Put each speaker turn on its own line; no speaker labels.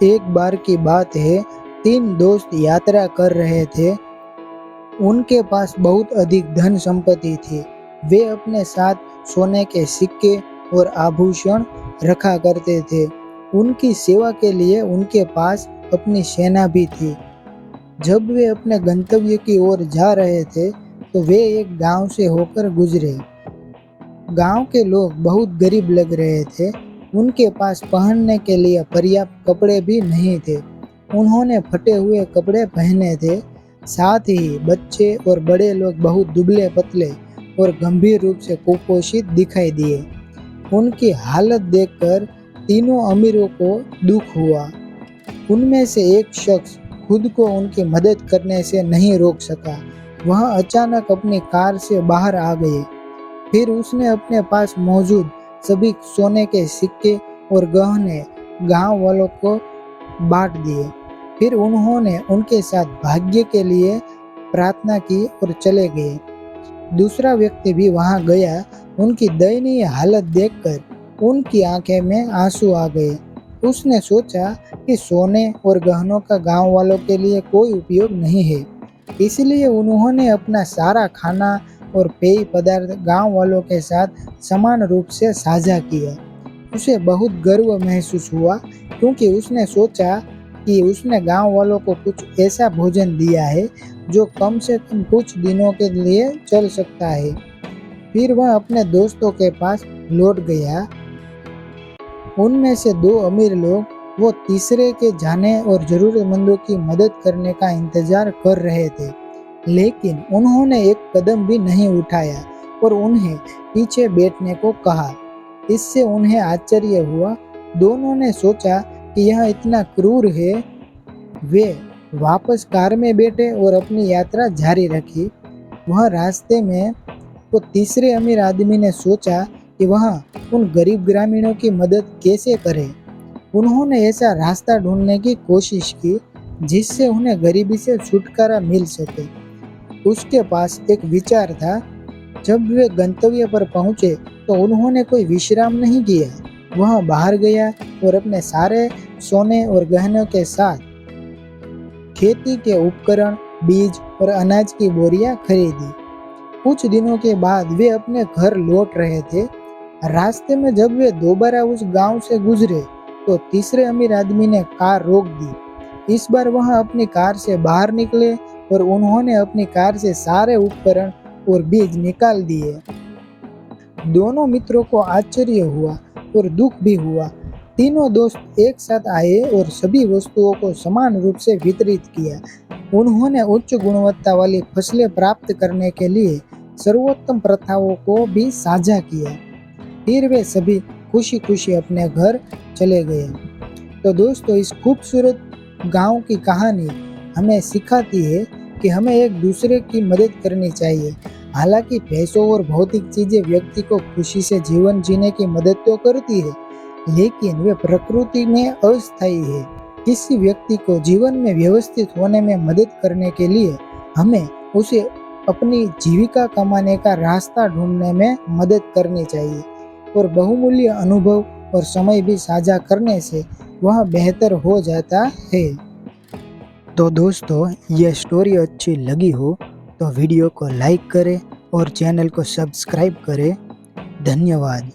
एक बार की बात है, 3 दोस्त यात्रा कर रहे थे। उनके पास बहुत अधिक धन संपत्ति थी। वे अपने साथ सोने के सिक्के और आभूषण रखा करते थे। उनकी सेवा के लिए उनके पास अपनी सेना भी थी। जब वे अपने गंतव्य की ओर जा रहे थे, तो वे एक गांव से होकर गुजरे। गांव के लोग बहुत गरीब लग रहे थे। उनके पास पहनने के लिए पर्याप्त कपड़े भी नहीं थे। उन्होंने फटे हुए कपड़े पहने थे। साथ ही बच्चे और बड़े लोग बहुत दुबले पतले और गंभीर रूप से कुपोषित दिखाई दिए। उनकी हालत देखकर तीनों अमीरों को दुख हुआ। उनमें से एक शख्स खुद को उनकी मदद करने से नहीं रोक सका। वह अचानक अपनी कार से बाहर आ गए। फिर उसने अपने पास मौजूद सभी सोने के सिक्के और गहने गांव वालों को बांट दिए। फिर उन्होंने उनके साथ भाग्य के लिए प्रार्थना की और चले गए। दूसरा व्यक्ति भी वहां गया। उनकी दयनीय हालत देखकर उनकी आंखें में आंसू आ गए। उसने सोचा कि सोने और गहनों का गांव वालों के लिए कोई उपयोग नहीं है, इसलिए उन्होंने अपना सारा खाना और पेय पदार्थ गांव वालों के साथ समान रूप से साझा किया। उसे बहुत गर्व महसूस हुआ, क्योंकि उसने सोचा कि उसने गांव वालों को कुछ ऐसा भोजन दिया है जो कम से कम कुछ दिनों के लिए चल सकता है। फिर वह अपने दोस्तों के पास लौट गया। उनमें से 2 अमीर लोग वो तीसरे के जाने और जरूरतमंदों की मदद करने का इंतजार कर रहे थे, लेकिन उन्होंने एक कदम भी नहीं उठाया और उन्हें पीछे बैठने को कहा। इससे उन्हें आश्चर्य हुआ। दोनों ने सोचा कि यह इतना क्रूर है। वे वापस कार में बैठे और अपनी यात्रा जारी रखी। वह रास्ते में वो तीसरे अमीर आदमी ने सोचा कि वह उन गरीब ग्रामीणों की मदद कैसे करे। उन्होंने ऐसा रास्ता ढूंढने की कोशिश की जिससे उन्हें गरीबी से छुटकारा मिल सके। उसके पास एक विचार था। जब वे गंतव्य पर पहुंचे तो उन्होंने कोई विश्राम नहीं किया। वह बाहर गया और अपने सारे सोने और गहनों के साथ खेती के उपकरण, बीज और अनाज की बोरियां खरीदी। कुछ दिनों के बाद वे अपने घर लौट रहे थे। रास्ते में जब वे दोबारा उस गांव से गुजरे तो तीसरे अमीर आदमी ने कार रोक दी। इस बार वह अपनी कार से बाहर निकले और उन्होंने अपनी कार से सारे उपकरण और बीज निकाल दिए। दोनों मित्रों को आश्चर्य हुआ और दुख भी हुआ। तीनों दोस्त एक साथ आए और सभी वस्तुओं को समान रूप से वितरित किया। उन्होंने उच्च गुणवत्ता वाली फसलें प्राप्त करने के लिए सर्वोत्तम प्रथाओं को भी साझा किया। फिर वे सभी खुशी खुशी अपने घर चले गए। तो दोस्तों, इस खूबसूरत गांव की कहानी हमें सिखाती है कि हमें एक दूसरे की मदद करनी चाहिए। हालांकि पैसों और भौतिक चीजें व्यक्ति को खुशी से जीवन जीने की मदद तो करती है, लेकिन वे प्रकृति में अस्थायी है। किसी व्यक्ति को जीवन में व्यवस्थित होने में मदद करने के लिए हमें उसे अपनी जीविका कमाने का रास्ता ढूंढने में मदद करनी चाहिए, और बहुमूल्य अनुभव और समय भी साझा करने से वह बेहतर हो जाता है। तो दोस्तों, यह स्टोरी अच्छी लगी हो तो वीडियो को लाइक करें और चैनल को सब्सक्राइब करें। धन्यवाद।